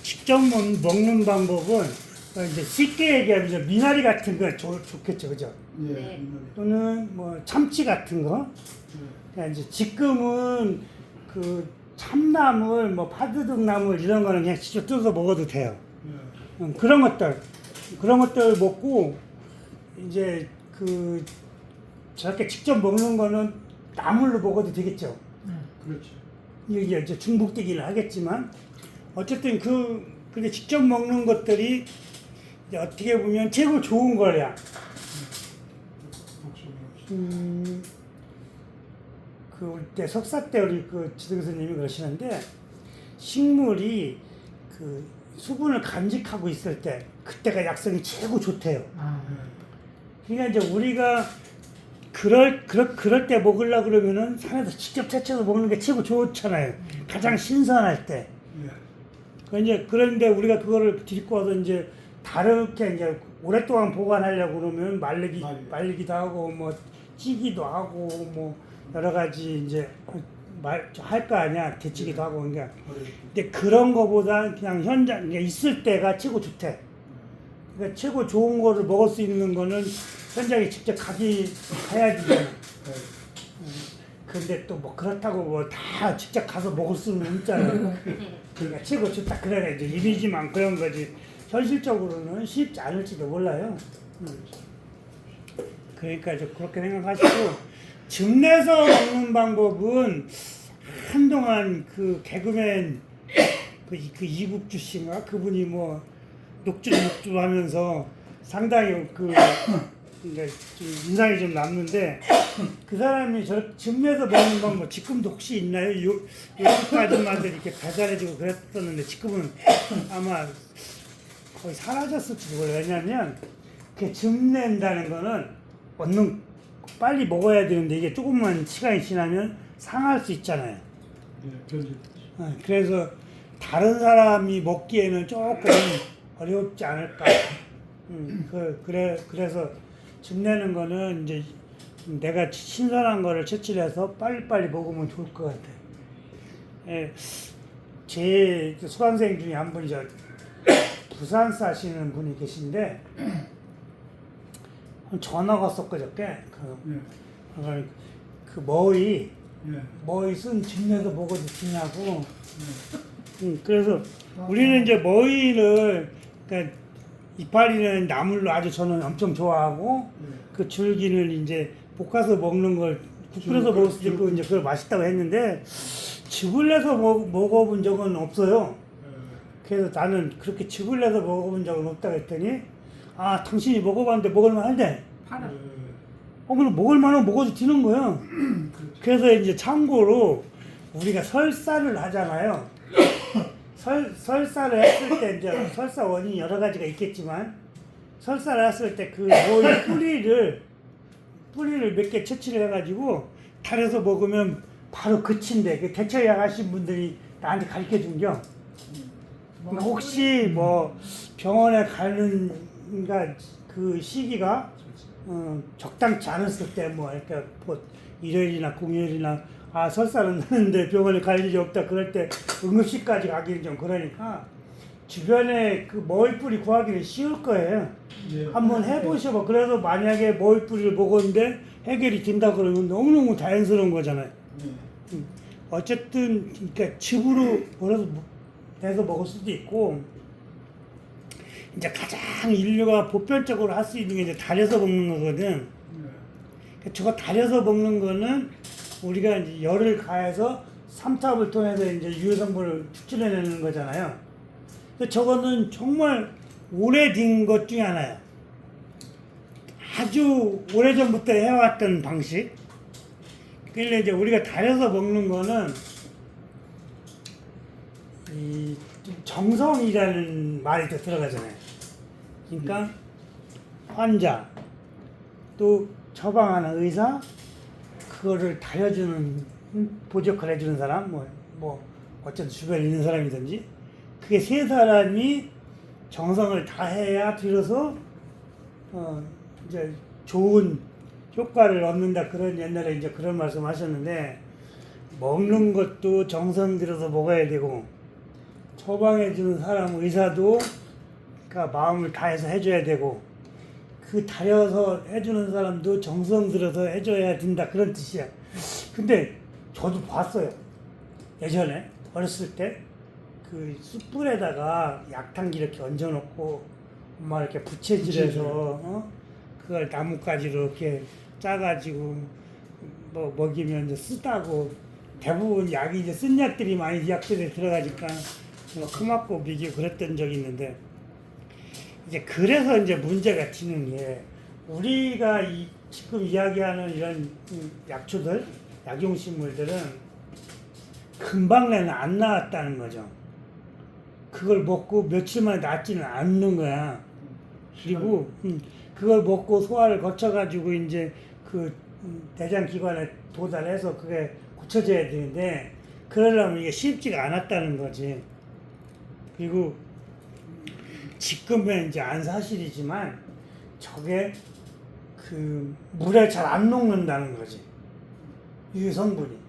직접 먹는 방법은 이제 쉽게 얘기하면 이제 미나리 같은 거 좋겠죠, 그죠? 네. 또는 뭐 참치 같은 거. 그러니까 이제 지금은 그 참나물, 뭐 파두둑나물 이런 거는 그냥 직접 뜯어서 먹어도 돼요. 그런 것들 먹고 이제 그 저렇게 직접 먹는 거는 나물로 먹어도 되겠죠. 그렇죠. 이게 이제 중복되기는 하겠지만 어쨌든 근데 직접 먹는 것들이 이제 어떻게 보면 최고 좋은 거야. 그때 석사 때 우리 그 지도 교수님이 그러시는데 식물이 그 수분을 간직하고 있을 때 그때가 약성이 최고 좋대요. 그러니까 이제 우리가 그럴 때 먹으려고 그러면은 산에서 직접 채쳐서 먹는 게 최고 좋잖아요. 가장 신선할 때. 그런데 우리가 그거를 데리고 와서 이제 다르게 이제 오랫동안 보관하려고 그러면 말리기도 하고 뭐 찌기도 하고 뭐 여러 가지 이제 할 거 아니야. 데치기도 하고 그러니까. 근데 그런 거보다 그냥 현장 있을 때가 최고 좋대. 그러니까 최고 좋은 거를 먹을 수 있는 거는 현장에 직접 가야지. 근데 또 뭐 그렇다고 뭐 다 직접 가서 먹을 수는 없잖아요. 그러니까 최고 좋다 그래야 이제 이미지만 그런 거지. 현실적으로는 쉽지 않을지도 몰라요. 그러니까 이제 그렇게 생각하시고 즙 내서 먹는 방법은 한동안 그 개그맨 그 이국주 씨인가 그분이 뭐 녹주 하면서 상당히 그러니까 좀 인상이 좀 남는데 그 사람이 즙 내서 먹는 방법 지금도 혹시 있나요? 요즘 아줌마들이 이렇게 배달해주고 그랬었는데 지금은 아마 거의 사라졌을지도 몰라요. 왜냐면 즙 낸다는 거는 빨리 먹어야 되는데 이게 조금만 시간이 지나면 상할 수 있잖아요. 그래서 다른 사람이 먹기에는 조금 어렵지 않을까. 그래서 즙 내는 거는 이제 내가 신선한 거를 채취해서 빨리빨리 먹으면 좋을 것 같아요. 제 수강생 중에 한 분이 부산 사시는 분이 계신데 전화가 왔어 그저께 그 머위 쓴 즙 내서 먹어도 되냐고. 그래서 우리는 이제 머위를 그러니까 이파리는 나물로 아주 저는 엄청 좋아하고 그 줄기는 이제 볶아서 먹는 걸 끓여서 먹을 수도 있고 이제 그걸 맛있다고 했는데 즙을 내서 먹어본 적은 없어요. 그래서 나는 그렇게 즙을 내서 먹어본 적은 없다고 했더니 당신이 먹어봤는데 먹을만한데 그럼 먹을만하면 먹어도 되는 거예요. 그래서 이제 참고로 우리가 설사를 하잖아요. 설사를 했을 때 이제 설사 원인이 여러 가지가 있겠지만 설사를 했을 때 그 모의 뿌리를 몇 개 채취를 해가지고 달여서 먹으면 바로 그친데 그 대처약 하신 분들이 나한테 가르쳐 준겨. 혹시 뭐 병원에 가는 그 시기가 적당치 않았을 때 뭐 이렇게 일요일이나 공휴일이나 설사는 나는데 병원에 갈 일이 없다 그럴 때 응급실까지 가기는 좀 그러니까 주변에 그 머위뿌리 구하기는 쉬울 거예요. 한번 해보셔봐. 그래서 만약에 머위뿌리를 먹었는데 해결이 된다 그러면 너무너무 자연스러운 거잖아요. 어쨌든 그러니까 즙으로 해서 먹을 수도 있고 이제 가장 인류가 보편적으로 할 수 있는 게 이제 달여서 먹는 거거든. 저거 달여서 먹는 거는 우리가 이제 열을 가해서 삼투압을 통해서 이제 유해성분을 추출해내는 거잖아요. 근데 저거는 정말 오래된 것 중에 하나예요. 아주 오래전부터 해왔던 방식. 그러니까 이제 우리가 달여서 먹는 거는 이 정성이라는 말이 또 들어가잖아요. 그러니까 환자 또 처방하는 의사 그거를 달여주는 보조를 해주는 사람 뭐 어쨌든 주변에 있는 사람이든지 그게 세 사람이 정성을 다해야 비로소 이제 좋은 효과를 얻는다. 그런 옛날에 이제 그런 말씀하셨는데 먹는 것도 정성 들여서 먹어야 되고, 처방해주는 사람 의사도 그러니까 마음을 다해서 해줘야 되고, 그 다려서 해주는 사람도 정성 들여서 해줘야 된다, 그런 뜻이야. 근데 저도 봤어요. 예전에 어렸을 때 그 숯불에다가 약탕기 이렇게 얹어놓고 엄마 이렇게 부채질해서 그걸 나뭇가지로 이렇게 짜가지고 뭐 먹이면 이제 쓰다고, 대부분 약이 이제 쓴 약들이 많이 약들에 들어가니까 코 막고 미기고 그랬던 적이 있는데, 이제 그래서 이제 문제가 되는 게, 우리가 지금 이야기하는 이런 약초들, 약용식물들은 금방 내는 안 나왔다는 거죠. 그걸 먹고 며칠 만에 낫지는 않는 거야. 그리고 그걸 먹고 소화를 거쳐가지고 이제 그 대장 기관에 도달해서 그게 고쳐져야 되는데, 그러려면 이게 쉽지가 않았다는 거지. 그리고 지금은 이제 안 사실이지만 저게 그 물에 잘 안 녹는다는 거지, 이 성분이.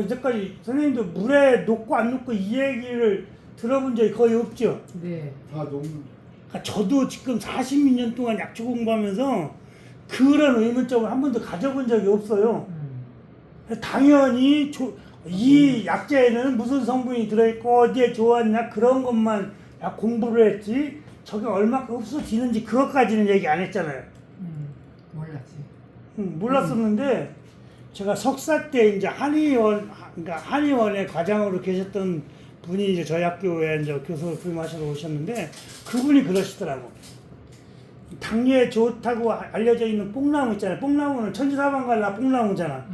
이제까지 선생님도 물에 녹고 안 녹고 이 얘기를 들어본 적이 거의 없죠? 네. 다 녹는. 그러니까 저도 지금 40몇 년 동안 약초 공부하면서 그런 의문점을 한 번도 가져본 적이 없어요. 당연히 이 약재에는 무슨 성분이 들어있고 어디에 좋았냐 그런 것만 약 공부를 했지, 저게 얼마큼 흡수되는지 그것까지는 얘기 안 했잖아요. 몰랐지. 몰랐었는데, 제가 석사 때 이제 그러니까 한의원에 과장으로 계셨던 분이 이제 저희 학교에 이제 교수로 부임하셔서 오셨는데, 그분이 그러시더라고. 당뇨에 좋다고 알려져 있는 뽕나무 있잖아요. 뽕나무는 천지사방갈라 뽕나무잖아.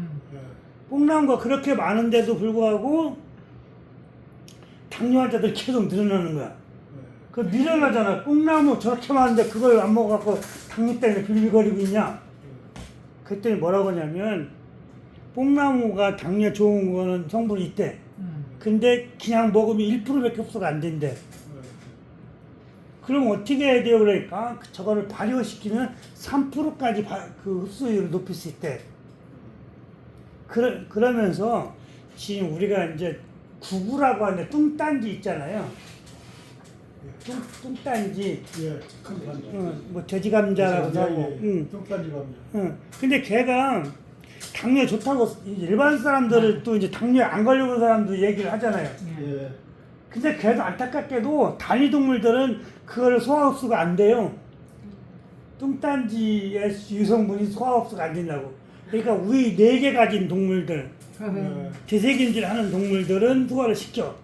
뽕나무가 그렇게 많은데도 불구하고 당뇨 환자들이 계속 늘어나는 거야. 그 밀어나잖아. 뽕나무 저렇게 많은데 그걸 안 먹어갖고 당뇨 때문에 빌빌거리고 있냐. 그랬더니 뭐라고 하냐면, 뽕나무가 당뇨 좋은 거는 성분이 있대. 근데 그냥 먹으면 1%밖에 흡수가 안 된대. 그럼 어떻게 해야 돼요? 그러니까 저거를 발효시키면 3%까지 그 흡수율을 높일 수 있대. 그러면서 지금 우리가 이제 구구라고 하는데 뚱딴지 있잖아요. 뚱딴지. 예, 큰 감자. 뭐 돼지 감자라고 하고. 뚱딴지 감자. 근데 걔가 당뇨에 좋다고 일반 사람들을 또 이제 당뇨에 안 걸려본 사람도 얘기를 하잖아요. 예. 근데 걔도 안타깝게도 단위 동물들은 그걸 소화 흡수가 안 돼요. 뚱딴지의 유성분이 소화 흡수가 안 된다고. 그러니까 우리 4개 가진 동물들, 되새김질 하는 동물들은 소화를 시켜.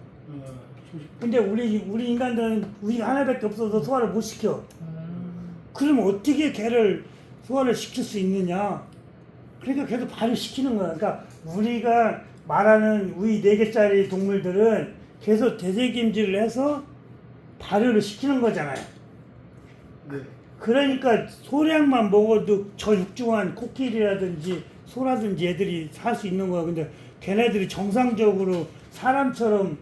근데 우리 인간들은 우리가 하나밖에 없어서 소화를 못 시켜. 그러면 어떻게 걔를 소화를 시킬 수 있느냐? 그러니까 걔도 발효시키는 거야. 그러니까 우리가 말하는 우리 4개짜리 동물들은 계속 되새김질을 해서 발효를 시키는 거잖아요. 네. 그러니까 소량만 먹어도 저 육중한 코끼리라든지 소라든지 애들이 살 수 있는 거야. 근데 걔네들이 정상적으로 사람처럼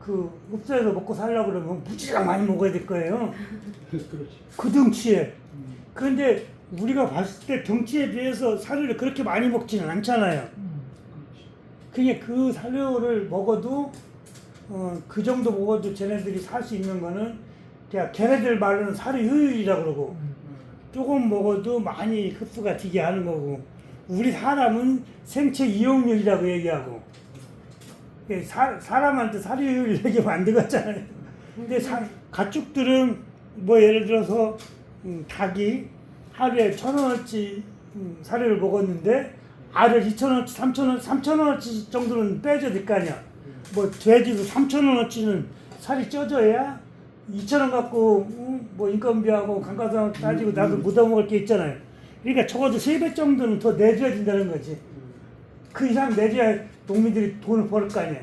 그 흡수해서 먹고 살려고 그러면 무지랑 많이 먹어야 될 거예요. 그렇지. 그 덩치에. 그런데 우리가 봤을 때 덩치에 비해서 사료를 그렇게 많이 먹지는 않잖아요. 그러니까 그 사료를 먹어도 그 정도 먹어도 쟤네들이 살 수 있는 거는 그냥 걔네들 말로는 사료 효율이라고 그러고, 조금 먹어도 많이 흡수가 되게 하는 거고, 우리 사람은 생체 이용률이라고 얘기하고, 사람한테 사료 효율 얘기하면 안 되겠잖아요. 근데 가축들은 뭐 예를 들어서 닭이 하루에 1,000원어치 사료를 먹었는데 알을 2,000원어치, 3,000원어치 정도는 빼줘야 될 거 아니야. 뭐 돼지도 3,000원어치는 살이 쪄져야 2,000원 갖고 뭐 인건비하고 감가상 따지고 나도 묻어먹을 게 있잖아요. 그러니까 적어도 3배 정도는 더 내줘야 된다는 거지. 그 이상 내줘야 농민들이 돈을 벌을 거 아니에요.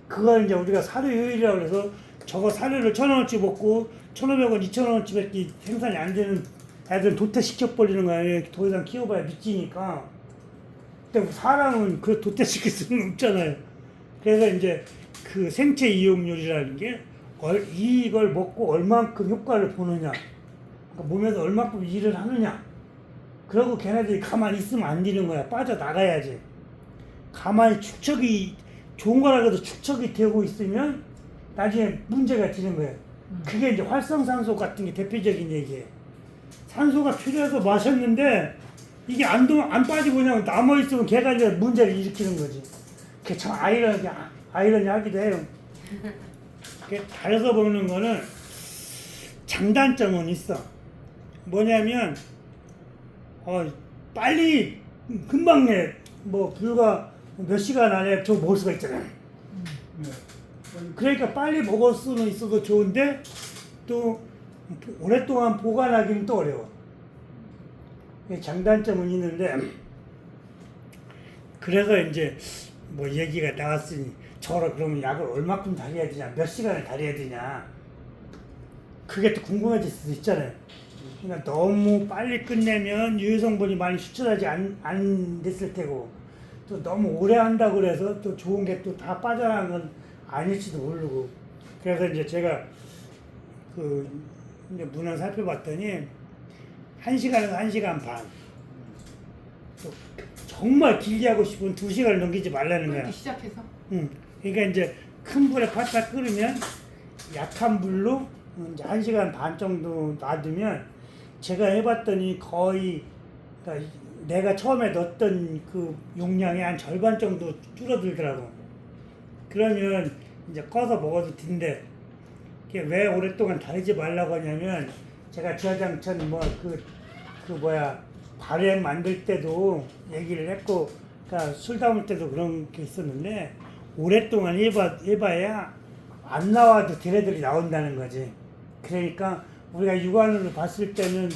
그걸 이제 우리가 사료 효율이라고 해서 저거 사료를 1,000원어치 먹고 1,500원, 2,000원어치밖에 생산이 안 되는 애들 도태시켜버리는 거야. 더 이상 키워봐야 미치니까. 근데 사람은 그 도태시킬 수는 없잖아요. 그래서 이제 그 생체 이용률이라는 게 이걸 먹고 얼만큼 효과를 보느냐, 그러니까 몸에서 얼만큼 일을 하느냐, 그러고 걔네들이 가만히 있으면 안 되는 거야. 빠져나가야지. 가만히 축척이 좋은 거라 해도 축척이 되고 있으면 나중에 문제가 되는 거예요. 그게 이제 활성산소 같은 게 대표적인 얘기예요. 산소가 필요해서 마셨는데 이게 안 빠지고 그냥 남아있으면 걔가 이제 문제를 일으키는 거지. 그게 참 아이러니하기도 해요. 달여서 먹는 거는 장단점은 있어. 뭐냐면 빨리 금방 내. 뭐 불과 몇 시간 안에 저 먹을 수가 있잖아요. 네. 그러니까 빨리 먹을 수는 있어도 좋은데 또 오랫동안 보관하기는 또 어려워. 장단점은 있는데 그래서 이제 뭐 얘기가 나왔으니 저러 그러면 약을 얼마큼 달여야 되냐, 몇 시간을 달여야 되냐, 그게 또 궁금해질 수도 있잖아요. 그러니까 너무 빨리 끝내면 유해성분이 많이 추출하지 안 됐을 테고, 또 너무 오래 한다고 그래서 또 좋은 게 또 다 빠져나간 건 아닐지도 모르고. 그래서 이제 제가 이제 문헌 살펴봤더니 1시간에서 1시간 반. 또 정말 길게 하고 싶으면 2시간을 넘기지 말라는 거야. 그렇게 시작해서? 응. 그러니까 이제 큰 불에 바짝 끓으면 약한 불로 이제 1시간 반 정도 놔두면, 제가 해봤더니 거의 그러니까 내가 처음에 넣었던 그 용량의 한 절반 정도 줄어들더라고. 그러면 이제 꺼서 먹어도 된대. 그게 왜 오랫동안 다리지 말라고 하냐면, 제가 지하장천 발효액 만들 때도 얘기를 했고, 그러니까 술 담을 때도 그런 게 있었는데, 오랫동안 해봐야 안 나와도 걔네들이 나온다는 거지. 그러니까 우리가 육안으로 봤을 때는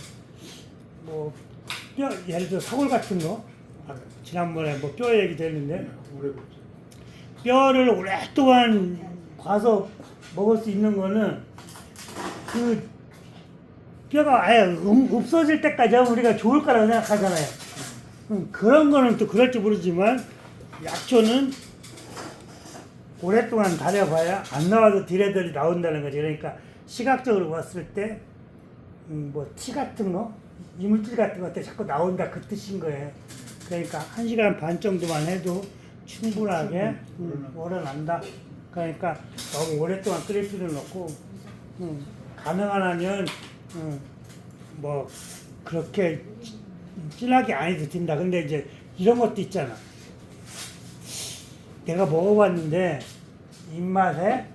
뭐 예를 들어 사골 같은 거, 지난번에 뭐 뼈 얘기도 했는데, 오래 먹죠. 뼈를 오랫동안 과서 먹을 수 있는 거는 그 뼈가 아예 없어질 때까지 하면 우리가 좋을 거라고 생각하잖아요. 그런 거는 또 그럴지 모르지만, 약초는 오랫동안 달여봐야 안 나와도 딜애들이 나온다는 거지. 그러니까 시각적으로 봤을 때 뭐 티 같은 거, 이물질 같은 것 자꾸 나온다, 그 뜻인 거예요. 그러니까 1시간 반 정도만 해도 충분하게 우러난다. 그러니까 너무 오랫동안 끓일 필요는 없고, 가능한 한은 뭐 그렇게 진하게 안 해도 된다. 근데 이제 이런 것도 있잖아. 내가 먹어봤는데 입맛에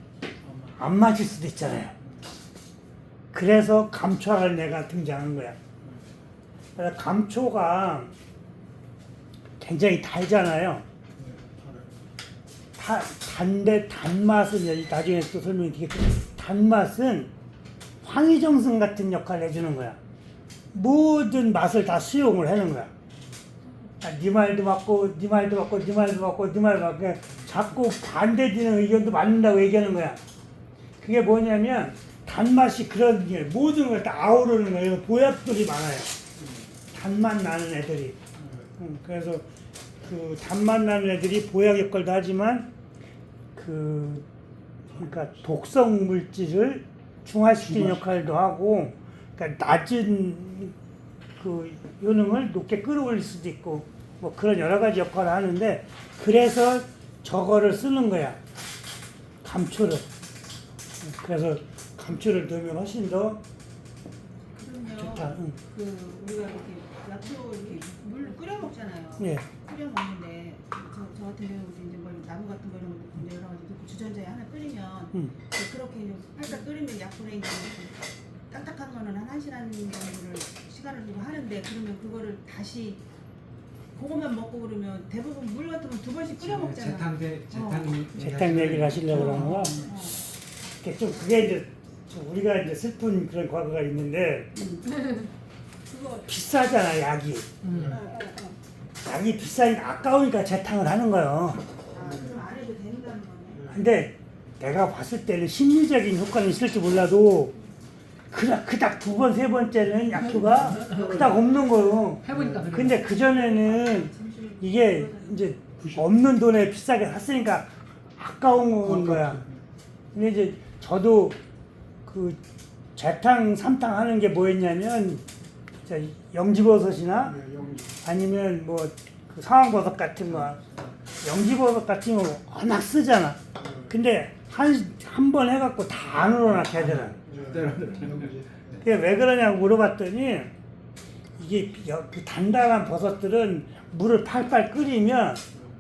안 맞을 수도 있잖아요. 그래서 감초를 내가 등장한 거야. 그래서 감초가 굉장히 달잖아요. 단데 단맛은 나중에 또 설명이 되겠지만, 단맛은 황희정승 같은 역할을 해주는 거야. 모든 맛을 다 수용을 하는 거야. 네 말도 맞고, 네 말도 맞고, 네 말도 맞고, 네 말도 맞고, 자꾸 반대되는 의견도 맞는다고 얘기하는 거야. 그게 뭐냐면, 단맛이 그런 게 모든 걸 다 아우르는 거예요. 보약들이 많아요. 단맛 나는 애들이. 그래서 그 단맛 나는 애들이 보약 역할도 하지만, 그러니까 독성 물질을 중화시키는 역할도 하고, 그러니까 낮은 그 효능을 높게 끌어올릴 수도 있고, 뭐 그런 여러 가지 역할을 하는데, 그래서 저거를 쓰는 거야. 감초를. 그래서 감초를 넣으면 훨씬 더 그러면 좋다. 응. 우리가 이렇게 약초 이렇게 물 끓여 먹잖아요. 예. 끓여 먹는데 저 같은 경우도 이제 뭐 나무 같은 거 이런 거 이제 여러 가지 넣고 주전자에 하나 끓이면 그렇게 팔짝 끓이면 약불에 이제 딱딱한 거는 한 1시간 정도를 시간을 두고 하는데, 그러면 그거를 다시 그것만 먹고 그러면 대부분 물 같은 건 2번씩 끓여 먹잖아. 재탕 얘기를 하시려고 그러는 거야. 그게 이제 우리가 이제 슬픈 그런 과거가 있는데, 그거 비싸잖아, 약이. 약이 비싸니까 아까우니까 재탕을 하는 거예요. 그럼 안 해도 된다는 거네. 근데 내가 봤을 때는 심리적인 효과는 있을지 몰라도, 그닥 2번, 3번째는 약효가 그닥 없는 거예요. 해보니까 그래. 근데 그전에는 이게 이제 없는 돈에 비싸게 샀으니까 아까운 거야. 근데 이제 저도 그 재탕, 삼탕 하는 게 뭐였냐면, 영지버섯이나 아니면 뭐 그 상황버섯 같은 거, 영지버섯 같은 경우 워낙 쓰잖아. 근데 한 번 해갖고 다 안 우러나 걔들은. 그게 왜 그러냐고 물어봤더니 이게 그 단단한 버섯들은 물을 팔팔 끓이면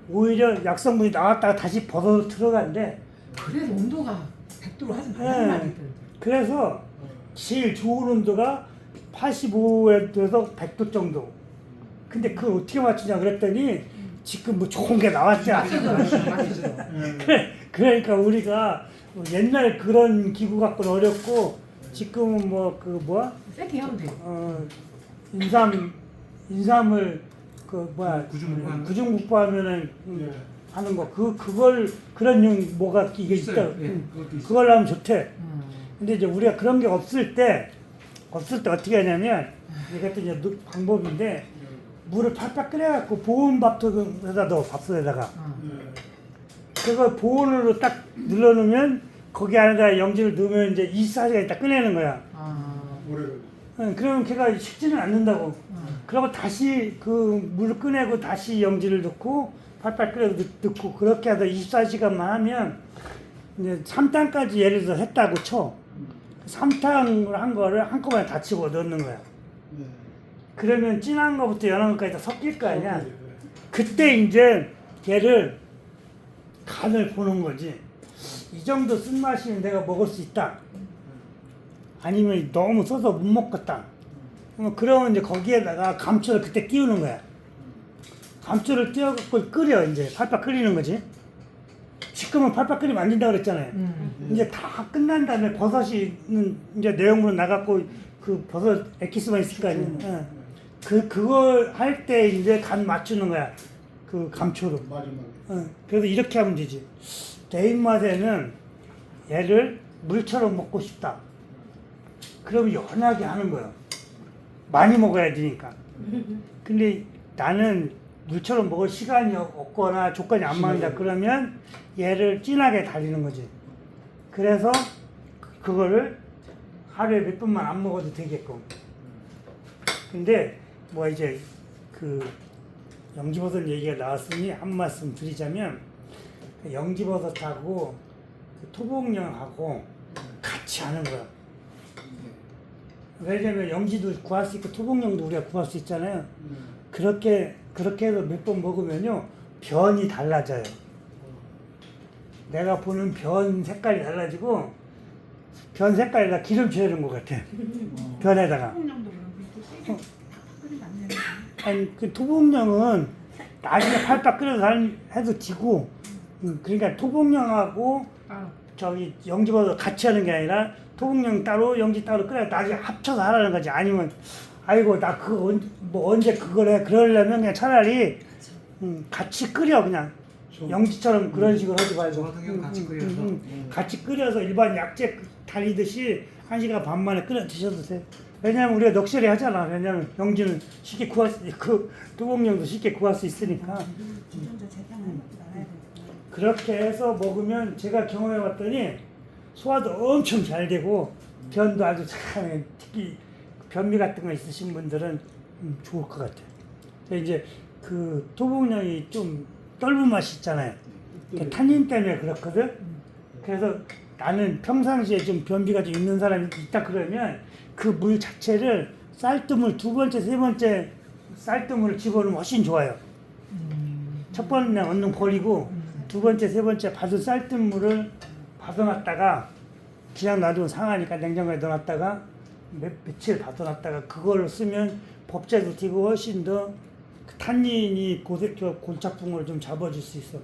오히려 약성분이 나왔다가 다시 버섯으로 들어간대. 그래서 온도가 100도로 하지 네. 말란 말이거든. 그래서 제일 좋은 온도가 85에서 100도 정도. 근데 그걸 어떻게 맞추냐 그랬더니 지금 뭐 좋은 게 나왔지 않아. 그러니까 우리가 옛날 그런 기구 갖고는 어렵고 지금은 뭐 그 뭐야 세팅하면 돼. 인삼을 그 뭐야 구중국부하면은 하는 거 그걸 그런 뭐가 이게 있다. 그걸 하면 좋대. 근데 이제 우리가 그런 게 없을 때 어떻게 하냐면 이것도 이제 방법인데 물을 팔팔 끓여갖고 보온밥솥에다 넣어 밥솥에다가 그걸 보온으로 딱 눌러놓으면 거기 안에다 영지를 넣으면 이제 24시간 있다 꺼내는 거야. 오래 걸려. 응, 그러면 걔가 식지는 않는다고. 그러고 다시 그 물을 꺼내고 다시 영지를 넣고 팔팔 끓여서 넣고 그렇게 해서 24시간만 하면 이제 3탄까지 예를 들어 했다고 쳐. 3탄을 한 거를 한꺼번에 다 치고 넣는 거야. 네. 그러면 진한 거부터 연한 것까지 다 섞일 거 아니야. 그때 이제 걔를 간을 보는 거지. 이 정도 쓴맛이면 내가 먹을 수 있다. 아니면 너무 써서 못 먹겠다. 그러면 이제 거기에다가 감초를 그때 띄우는 거야. 감초를 띄워갖고 끓여 이제 팔팔 끓이는 거지. 지금은 팔팔 끓이면 안 된다고 그랬잖아요. 이제 다 끝난 다음에 버섯이 이제 내용물은 나갔고 그 버섯 에키스만 있을 거 아니야. 그걸 할 때 이제 간 맞추는 거야. 그 감초로. 마지막에. 그래서 이렇게 하면 되지. 내 입맛에는 얘를 물처럼 먹고 싶다. 그러면 연하게 하는 거야. 많이 먹어야 되니까. 근데 나는 물처럼 먹을 시간이 없거나 조건이 안 맞는다 그러면 얘를 진하게 달이는 거지. 그래서 그거를 하루에 몇 번만 안 먹어도 되게끔. 근데 뭐 이제 그 영지버섯 얘기가 나왔으니 한 말씀 드리자면 그 영지버섯하고 그 토복령하고 같이 하는 거야. 왜냐면 영지도 구할 수 있고 토복령도 우리가 구할 수 있잖아요. 그렇게 해서 몇 번 먹으면요 변이 달라져요. 내가 보는 변 색깔이 달라지고 변 색깔에다 기름 채우는 것 같아. 변에다가. 토복령도 그런 게 끓이면 안 되는 거야. 아니 그 토복령은 나중에 팔팔 끓여서 해도 지고 그러니까 토복령하고 저기 영지버섯 같이 하는 게 아니라 토복령 따로 영지 따로 끓여 나중에 합쳐서 하라는 거지. 아니면 아이고 나 그거 뭐 언제 그걸 해 그러려면 그냥 차라리 같이 끓여 그냥 영지처럼 그런 식으로 하지 말고 저 같은 경우는 같이 끓여서 같이 끓여서 일반 약재 달이듯이 1시간 반 만에 끓여 드셔도 돼. 왜냐면 우리가 넉셔리 하잖아. 왜냐면 영지는 쉽게 구할 수 있고 토복령도 쉽게 구할 수 있으니까. 주전자 재탕을 해놓고 나가야 되니까. 그렇게 해서 먹으면 제가 경험해 봤더니 소화도 엄청 잘 되고 변도 아주 잘, 특히 변비 같은 거 있으신 분들은 좋을 것 같아요. 근데 이제 그 토복령이 좀 떫은 맛이 있잖아요. 그 탄닌 때문에 그렇거든. 그래서 나는 평상시에 좀 변비가 좀 있는 사람이 있다 그러면 그 물 자체를 쌀뜨물 두 번째, 세 번째 쌀뜨물을 집어넣으면 훨씬 좋아요. 첫 번째 얼른 버리고 두 번째, 세 번째 받은 쌀뜨물을 받아놨다가 그냥 놔두면 상하니까 냉장고에 넣어놨다가 며칠 받아놨다가 그걸로 쓰면 법제도 튀고 훨씬 더 그 탄닌이 골짜풍을 좀 잡아줄 수 있어.